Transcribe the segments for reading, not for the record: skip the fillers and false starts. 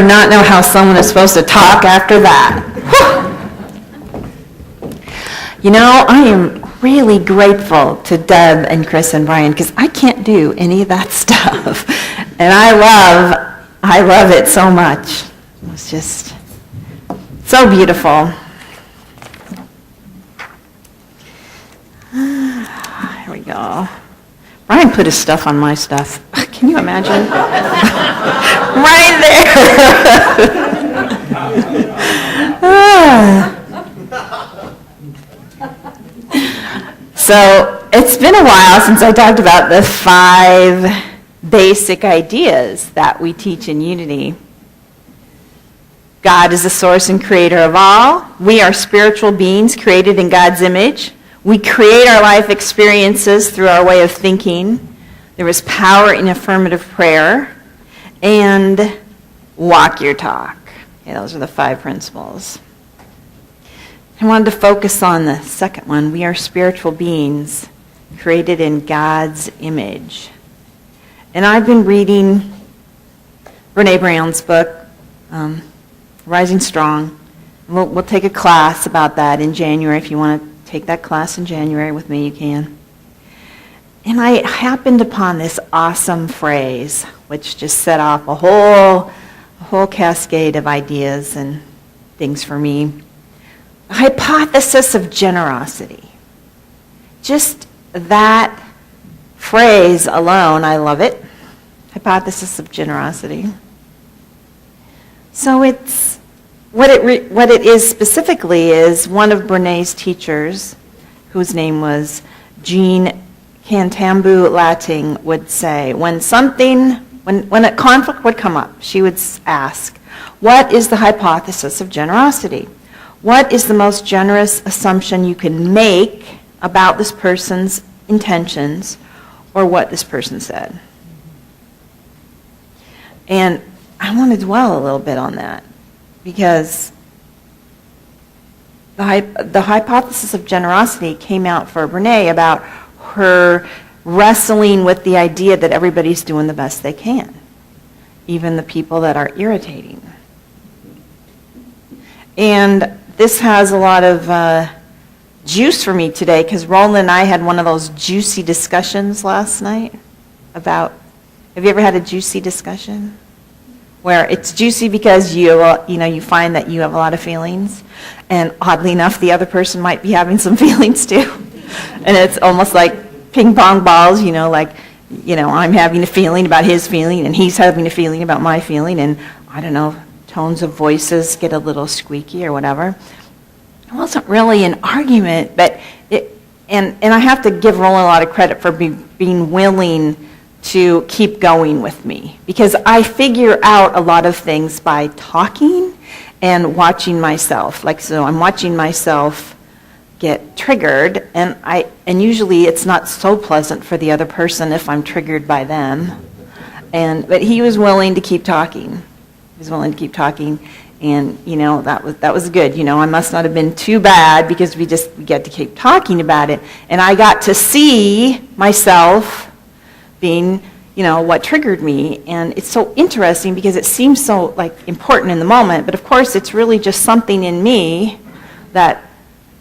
Not know how someone is supposed to talk after that. You know, I am really grateful to Deb and Chris and Brian because I can't do any of that stuff. And I love it so much. It's just so beautiful. Here we go. Brian put his stuff on my stuff. Can you imagine? Right there. So it's been a while since I talked about the 5 basic ideas that we teach in Unity. God is the source and creator of all. We are spiritual beings created in God's image. We create our life experiences through our way of thinking. There is power in affirmative prayer. And walk your talk. Okay, those are the 5 principles. I wanted to focus on the second one. We are spiritual beings created in God's image. And I've been reading Brene Brown's book, Rising Strong. We'll take a class about that in January. If you want to take that class in January with me, you can. And I happened upon this awesome phrase, which just set off a whole cascade of ideas and things for me. The hypothesis of generosity. Just that phrase alone, I love it. Hypothesis of generosity. So it's what it is specifically is one of Brene's teachers, whose name was Jean Cantambu Latting, would say, when a conflict would come up, she would ask, what is the hypothesis of generosity? What is the most generous assumption you can make about this person's intentions or what this person said? And I want to dwell a little bit on that because the hypothesis of generosity came out for Brene about her wrestling with the idea that everybody's doing the best they can, even the people that are irritating. And this has a lot of juice for me today because Roland and I had one of those juicy discussions last night about, have you ever had a juicy discussion? Where it's juicy because you find that you have a lot of feelings, and oddly enough, the other person might be having some feelings too. And it's almost like ping pong balls, I'm having a feeling about his feeling, and he's having a feeling about my feeling, and I don't know, tones of voices get a little squeaky or whatever. It wasn't really an argument, but and I have to give Roland a lot of credit for being willing to keep going with me, because I figure out a lot of things by talking and watching myself. So I'm watching myself get triggered, and usually it's not so pleasant for the other person if I'm triggered by them. But he was willing to keep talking. He was willing to keep talking, and that was good. I must not have been too bad because we get to keep talking about it, and I got to see myself being, what triggered me. And it's so interesting because it seems so important in the moment, but of course it's really just something in me that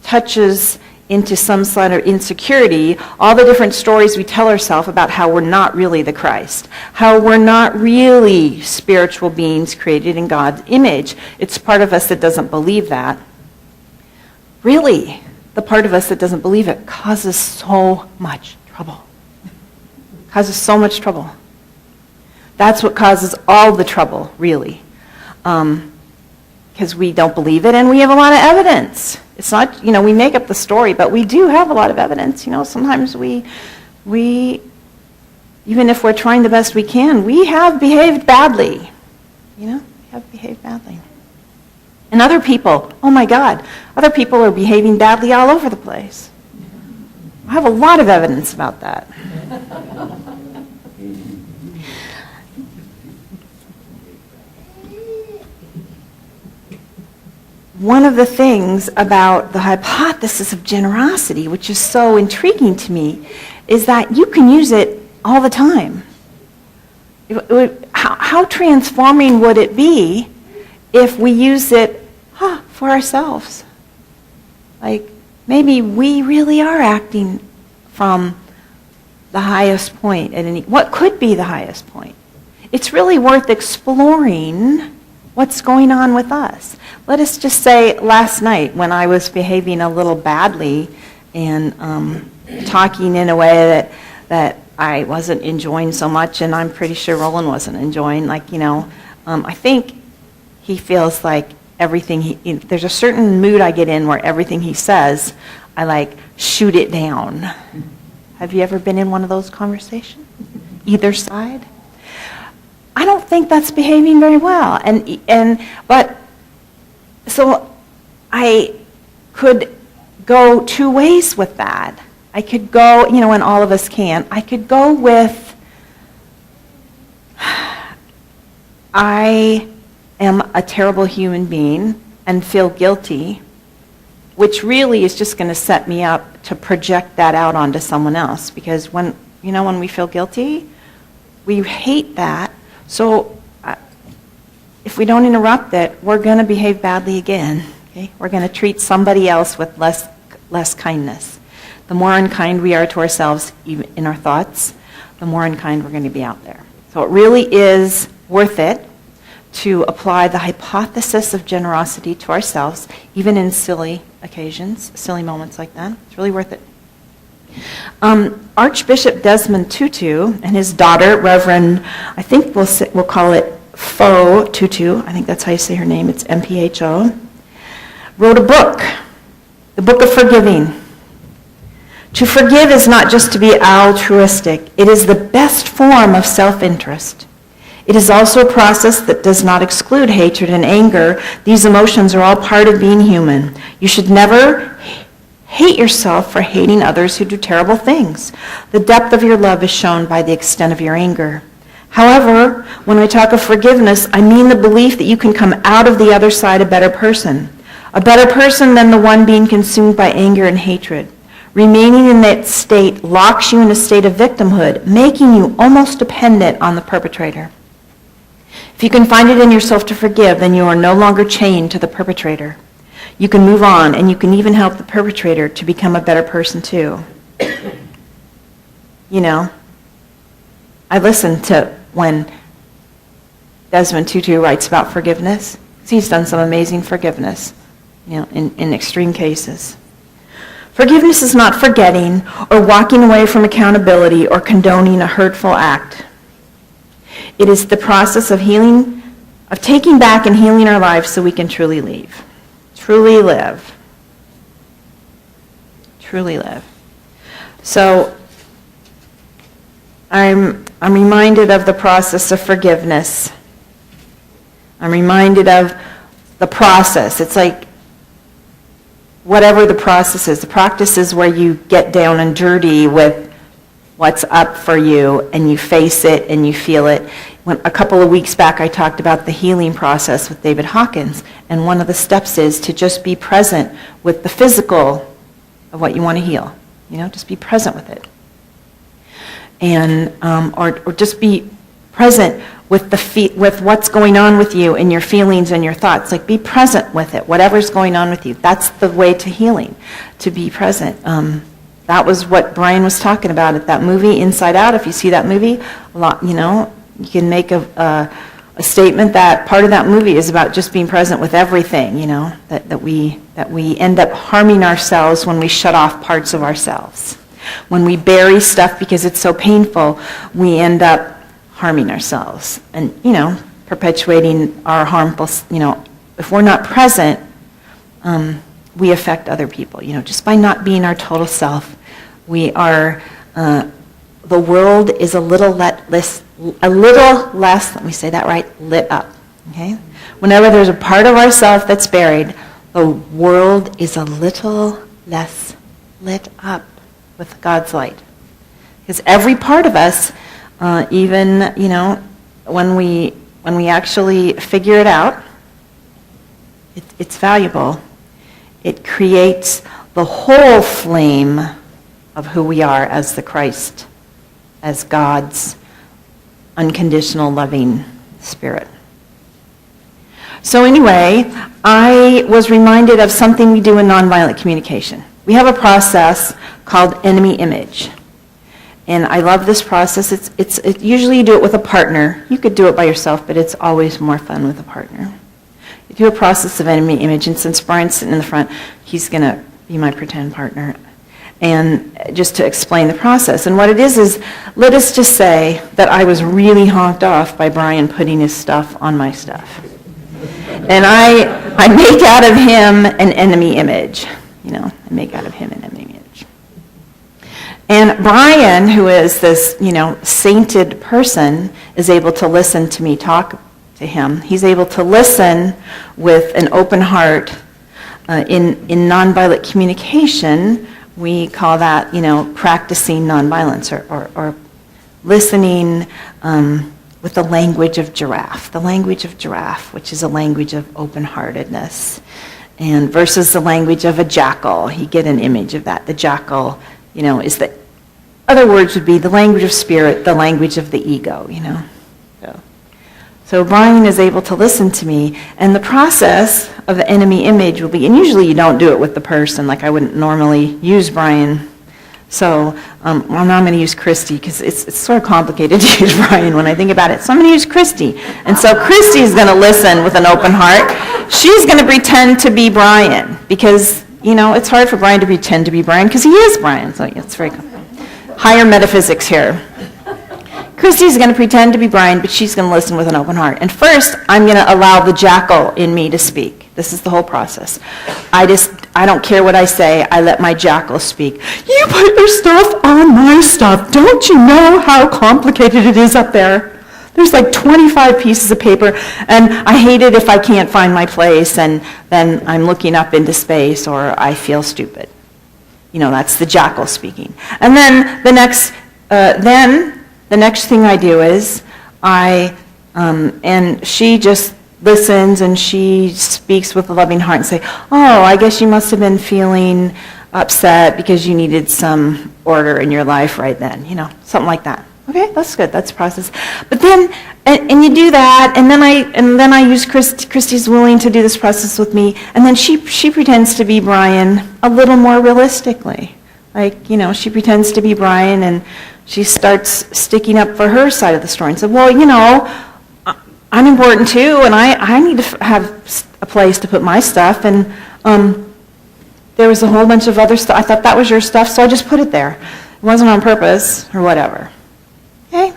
touches into some sort of insecurity, all the different stories we tell ourselves about how we're not really the Christ, how we're not really spiritual beings created in God's image. It's part of us that doesn't believe that. Really, the part of us that doesn't believe it causes so much trouble. Causes so much trouble. That's what causes all the trouble, really. Because we don't believe it, and we have a lot of evidence. It's not, we make up the story, but we do have a lot of evidence. Sometimes we even if we're trying the best we can, we have behaved badly. We have behaved badly. And other people, oh my God, other people are behaving badly all over the place. I have a lot of evidence about that. One of the things about the hypothesis of generosity, which is so intriguing to me, is that you can use it all the time. How how transforming would it be if we use it for ourselves? Like, maybe we really are acting from the highest point at what could be the highest point. It's really worth exploring what's going on with us. Let us just say last night when I was behaving a little badly and talking in a way that I wasn't enjoying so much, and I'm pretty sure Roland wasn't enjoying, I think he feels like everything there's a certain mood I get in where everything he says, I shoot it down. Have you ever been in one of those conversations? Either side? I don't think that's behaving very well. But so I could go two ways with that. I could go, and all of us can. I could go with, I am a terrible human being and feel guilty, which really is just going to set me up to project that out onto someone else. Because when we feel guilty, we hate that. So if we don't interrupt it, we're going to behave badly again. Okay? We're going to treat somebody else with less kindness. The more unkind we are to ourselves, even in our thoughts, the more unkind we're going to be out there. So it really is worth it to apply the hypothesis of generosity to ourselves, even in silly occasions, silly moments like that. It's really worth it. Archbishop Desmond Tutu and his daughter, Reverend, I think we'll call it Pho Tutu, I think that's how you say her name, it's MPHO, wrote a book, the Book of Forgiving. To forgive is not just to be altruistic, it is the best form of self-interest. It is also a process that does not exclude hatred and anger. These emotions are all part of being human. You should never hate yourself for hating others who do terrible things. The depth of your love is shown by the extent of your anger. However, when I talk of forgiveness, I mean the belief that you can come out of the other side a better person than the one being consumed by anger and hatred. Remaining in that state locks you in a state of victimhood, making you almost dependent on the perpetrator. If you can find it in yourself to forgive, then you are no longer chained to the perpetrator. You can move on, and you can even help the perpetrator to become a better person too. I listen to when Desmond Tutu writes about forgiveness. He's done some amazing forgiveness, in extreme cases. Forgiveness is not forgetting or walking away from accountability or condoning a hurtful act. It is the process of healing, of taking back and healing our lives so we can truly live. Truly live. Truly live. So I'm reminded of the process of forgiveness. I'm reminded of the process. It's like whatever the process is. The practice is where you get down and dirty with what's up for you, and you face it and you feel it. A couple of weeks back, I talked about the healing process with David Hawkins, and one of the steps is to just be present with the physical of what you want to heal. Just be present with it. And or just be present with with what's going on with you and your feelings and your thoughts. Like, be present with it, whatever's going on with you. That's the way to healing, to be present. That was what Brian was talking about at that movie, Inside Out. If you see that movie, you can make a statement that part of that movie is about just being present with everything, that we end up harming ourselves when we shut off parts of ourselves. When we bury stuff because it's so painful, we end up harming ourselves and, perpetuating our harmful, if we're not present, we affect other people, just by not being our total self. We are, the world is a little less, let me say that right, lit up, okay? Whenever there's a part of ourself that's buried, the world is a little less lit up with God's light. Because every part of us, even, when we actually figure it out, it's valuable. It creates the whole flame of who we are as the Christ, as God's unconditional, loving spirit. So anyway, I was reminded of something we do in nonviolent communication. We have a process called enemy image. And I love this process. Usually you do it with a partner. You could do it by yourself, but it's always more fun with a partner. You do a process of enemy image, and since Brian's sitting in the front, he's going to be my pretend partner. And just to explain the process. And what it is let us just say that I was really honked off by Brian putting his stuff on my stuff. And I make out of him an enemy image. I make out of him an enemy image. And Brian, who is this, sainted person, is able to listen to me talk to him. He's able to listen with an open heart. In nonviolent communication, we call that, practicing nonviolence or listening with the language of giraffe. The language of giraffe, which is a language of open-heartedness, and versus the language of a jackal. You get an image of that. The jackal, is the other words would be the language of spirit, the language of the ego, So Brian is able to listen to me, and the process of the enemy image will be, and usually you don't do it with the person, like I wouldn't normally use Brian. So now I'm going to use Christy, because it's sort of complicated to use Brian when I think about it. So I'm going to use Christy. And so Christy is going to listen with an open heart. She's going to pretend to be Brian, because, it's hard for Brian to pretend to be Brian, because he is Brian. So it's very higher metaphysics here. Christy's going to pretend to be Brian, but she's going to listen with an open heart. And first, I'm going to allow the jackal in me to speak. This is the whole process. I don't care what I say. I let my jackal speak. You put your stuff on my stuff. Don't you know how complicated it is up there? There's like 25 pieces of paper, and I hate it if I can't find my place, and then I'm looking up into space, or I feel stupid. That's the jackal speaking. And then the next thing I do is and she just listens, and she speaks with a loving heart and say, oh, I guess you must have been feeling upset because you needed some order in your life right then, something like that. Okay, that's good. That's the process. But then, and you do that, and then I use Christy's willing to do this process with me, and then she pretends to be Brian a little more realistically. Like, she pretends to be Brian, and she starts sticking up for her side of the story and said, well, I'm important too, and I need to have a place to put my stuff, and there was a whole bunch of other stuff. I thought that was your stuff, so I just put it there. It wasn't on purpose or whatever. Okay?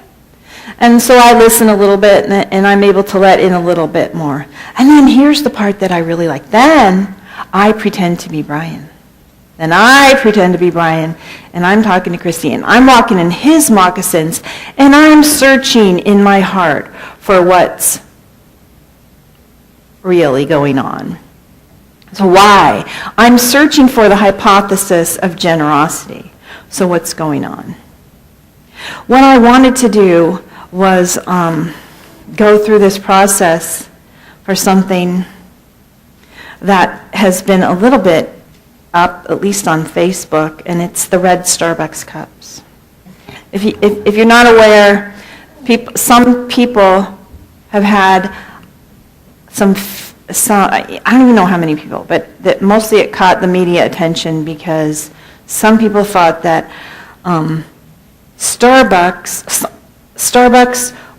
And so I listen a little bit, and I'm able to let in a little bit more. And then here's the part that I really like. Then I pretend to be Brian. And I pretend to be Brian, and I'm talking to Christy, and I'm walking in his moccasins, and I'm searching in my heart for what's really going on. So why? I'm searching for the hypothesis of generosity. So what's going on? What I wanted to do was go through this process for something that has been a little bit up, at least on Facebook, and it's the red Starbucks cups. If you're not aware, some people have had some, I don't even know how many people, but that mostly it caught the media attention because some people thought that Starbucks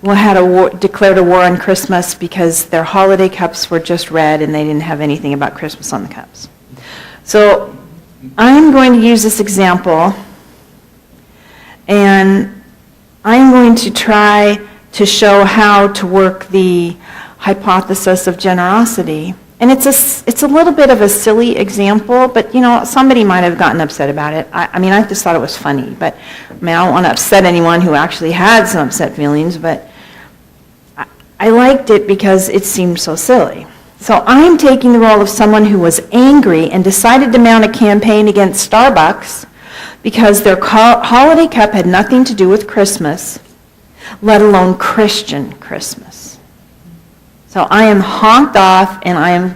had declared a war on Christmas because their holiday cups were just red and they didn't have anything about Christmas on the cups. So I'm going to use this example, and I'm going to try to show how to work the hypothesis of generosity. And it's a little bit of a silly example, but somebody might have gotten upset about it. I just thought it was funny, but I don't want to upset anyone who actually had some upset feelings, but I liked it because it seemed so silly. So I'm taking the role of someone who was angry and decided to mount a campaign against Starbucks because their holiday cup had nothing to do with Christmas, let alone Christian Christmas. So I am honked off, and I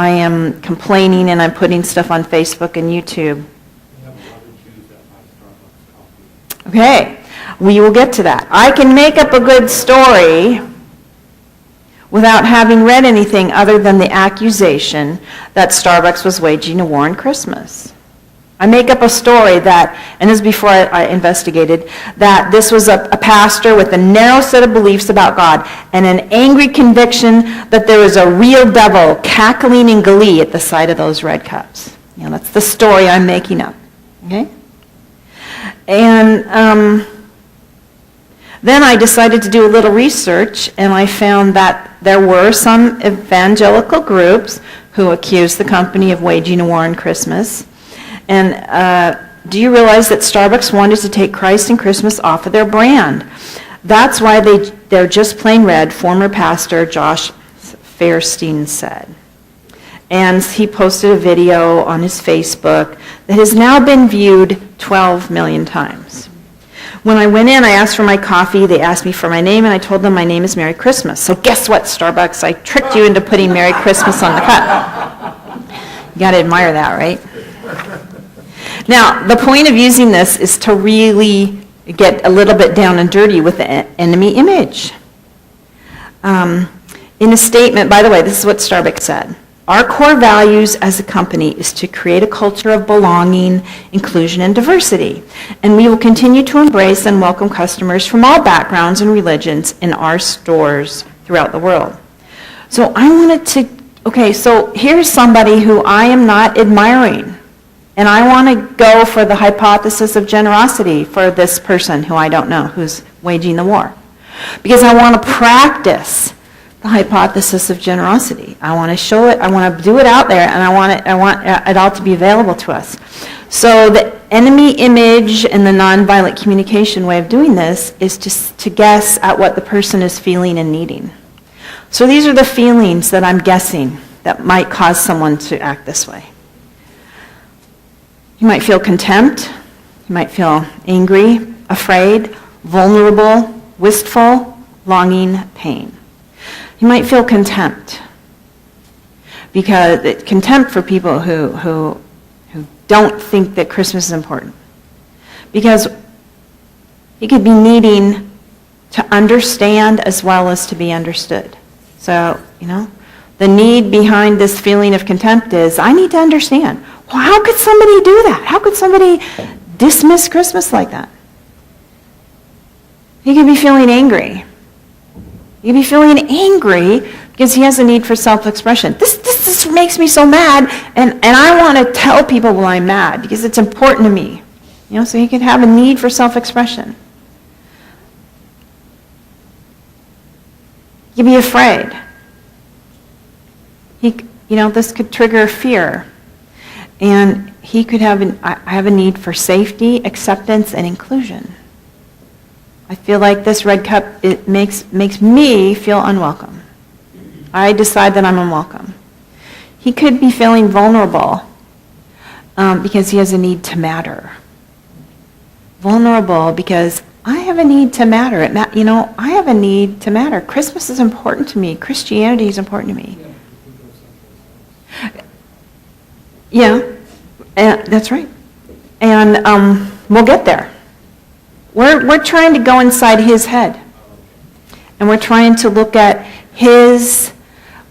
am complaining, and I'm putting stuff on Facebook and YouTube. Okay, we will get to that. I can make up a good story without having read anything other than the accusation that Starbucks was waging a war on Christmas. I make up a story that, and this is before I investigated, that this was a pastor with a narrow set of beliefs about God and an angry conviction that there was a real devil cackling in glee at the sight of those red cups. You know, that's the story I'm making up. Okay? And then I decided to do a little research, and I found that there were some evangelical groups who accused the company of waging a war on Christmas. And do you realize that Starbucks wanted to take Christ and Christmas off of their brand? That's why they're just plain red, former pastor Josh Fairstein said. And he posted a video on his Facebook that has now been viewed 12 million times. When I went in, I asked for my coffee. They asked me for my name, and I told them my name is Merry Christmas. So guess what, Starbucks? I tricked you into putting Merry Christmas on the cup. You got to admire that, right? Now, the point of using this is to really get a little bit down and dirty with the enemy image. In a statement, by the way, this is what Starbucks said. Our core values as a company is to create a culture of belonging, inclusion, and diversity. And we will continue to embrace and welcome customers from all backgrounds and religions in our stores throughout the world. So I wanted to, so here's somebody who I am not admiring. And I want to go for the hypothesis of generosity for this person who I don't know, who's waging the war. Because I want to practice the hypothesis of generosity. I want to show it, I want to do it out there, and I want it all to be available to us. So the enemy image and the nonviolent communication way of doing this is just to guess at what the person is feeling and needing. So these are the feelings that I'm guessing that might cause someone to act this way. You might feel contempt, you might feel angry, afraid, vulnerable, wistful, longing, pain. You might feel contempt, because contempt for people who don't think that Christmas is important. Because you could be needing to understand as well as to be understood. So, the need behind this feeling of contempt is, I need to understand. Well, how could somebody do that? How could somebody dismiss Christmas like that? He could be feeling angry. He could be feeling angry because he has a need for self-expression. This makes me so mad, and I want to tell people, well, I'm mad because it's important to me. So he could have a need for self-expression. He could be afraid. This could trigger fear. And he could have a need for safety, acceptance, and inclusion. I feel like this red cup, it makes me feel unwelcome. I decide that I'm unwelcome. He could be feeling vulnerable because he has a need to matter. Vulnerable because I have a need to matter. I have a need to matter. Christmas is important to me. Christianity is important to me. Yeah, that's right. And we'll get there. We're trying to go inside his head. And we're trying to look at his,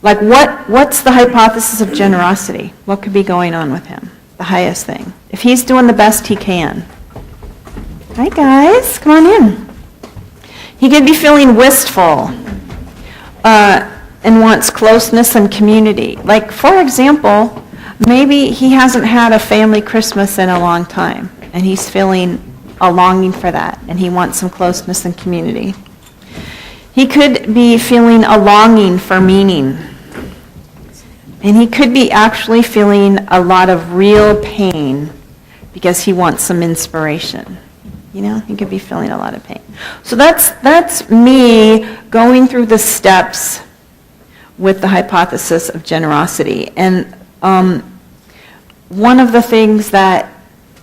what's the hypothesis of generosity? What could be going on with him? The highest thing. If he's doing the best he can. Hi, guys. Come on in. He could be feeling wistful and wants closeness and community. For example, maybe he hasn't had a family Christmas in a long time, and he's feeling a longing for that, and he wants some closeness and community. He could be feeling a longing for meaning, and he could be actually feeling a lot of real pain because he wants some inspiration. He could be feeling a lot of pain. So that's me going through the steps with the hypothesis of generosity. And one of the things that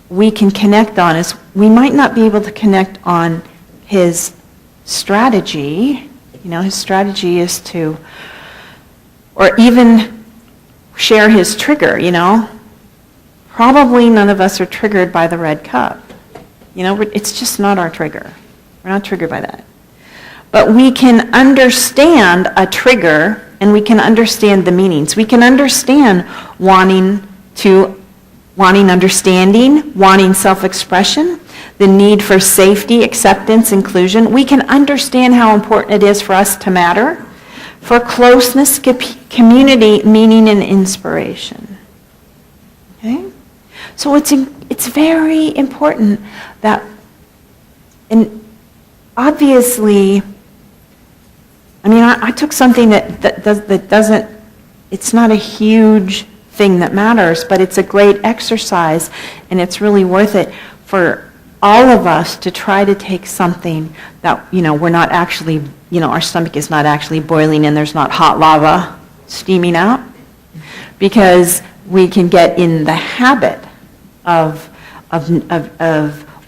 we can connect on is we might not be able to connect on his strategy. His strategy is to, or even share his trigger, Probably none of us are triggered by the red cup. It's just not our trigger. We're not triggered by that. But we can understand a trigger, and we can understand the meanings. We can understand wanting understanding, wanting self-expression, the need for safety, acceptance, inclusion. We can understand how important it is for us to matter, for closeness, community, meaning, and inspiration. Okay? So it's very important that, and obviously, I took something that doesn't, it's not a huge thing that matters, but it's a great exercise, and it's really worth it for all of us to try to take something that, we're not actually, our stomach is not actually boiling and there's not hot lava steaming out, because we can get in the habit of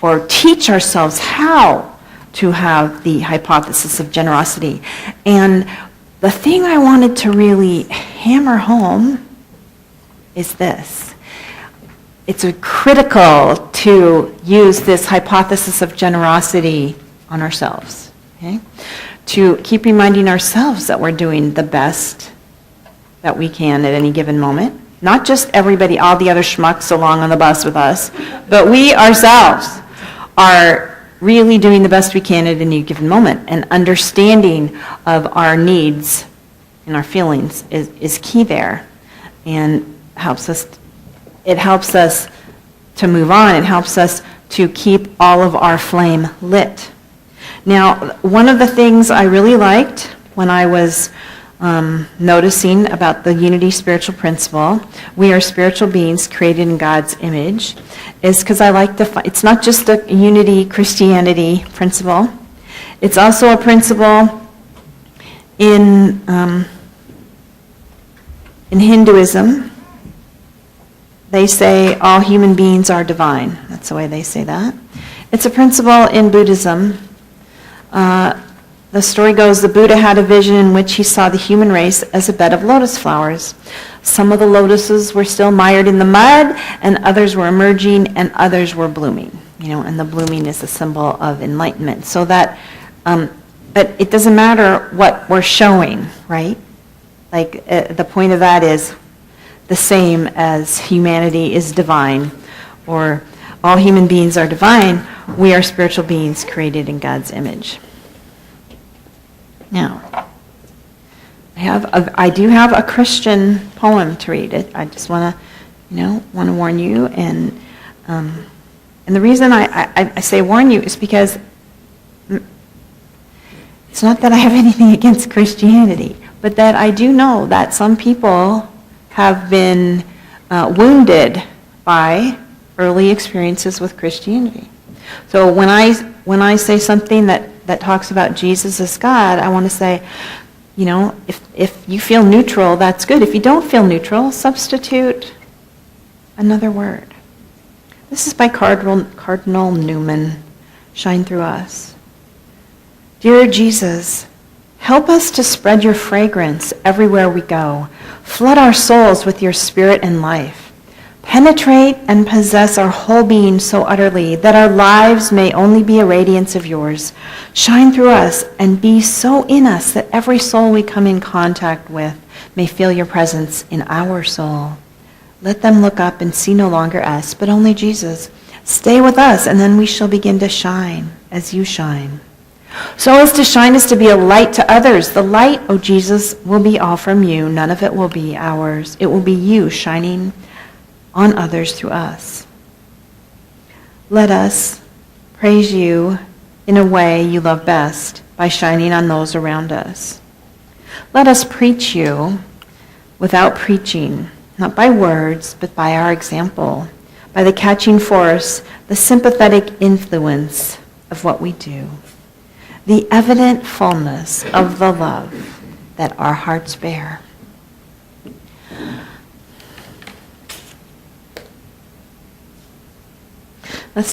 or teach ourselves how to have the hypothesis of generosity. And the thing I wanted to really hammer home is this. It's critical to use this hypothesis of generosity on ourselves, okay? To keep reminding ourselves that we're doing the best that we can at any given moment. Not just everybody, all the other schmucks along on the bus with us, but we ourselves are really doing the best we can at any given moment. And understanding of our needs and our feelings is key there, and it helps us to move on. It helps us to keep all of our flame lit. Now, one of the things I really liked when I was noticing about the unity spiritual principle, we are spiritual beings created in God's image, is because I like it's not just a unity Christianity principle. It's also a principle in Hinduism. They say all human beings are divine. That's the way they say that. It's a principle in Buddhism. The story goes, the Buddha had a vision in which he saw the human race as a bed of lotus flowers. Some of the lotuses were still mired in the mud, and others were emerging, and others were blooming. And the blooming is a symbol of enlightenment. So that, but it doesn't matter what we're showing, right? Like, the point of that is the same as humanity is divine, or all human beings are divine. We are spiritual beings created in God's image. Now, I do have a Christian poem to read. I just want to warn you. And the reason I say warn you is because it's not that I have anything against Christianity, but that I do know that some people have been wounded by early experiences with Christianity. So when I say something that talks about Jesus as God, I want to say, if you feel neutral, that's good. If you don't feel neutral, substitute another word. This is by Cardinal Newman. Shine through us. Dear Jesus, help us to spread your fragrance everywhere we go. Flood our souls with your spirit and life. Penetrate and possess our whole being so utterly that our lives may only be a radiance of yours. Shine through us and be so in us that every soul we come in contact with may feel your presence in our soul. Let them look up and see no longer us, but only Jesus. Stay with us, and then we shall begin to shine as you shine. So as to shine is to be a light to others. The light, O Jesus, will be all from you. None of it will be ours. It will be you shining on others through us. Let us praise you in a way you love best, by shining on those around us. Let us preach you without preaching, not by words, but by our example, by the catching force, the sympathetic influence of what we do, the evident fullness of the love that our hearts bear.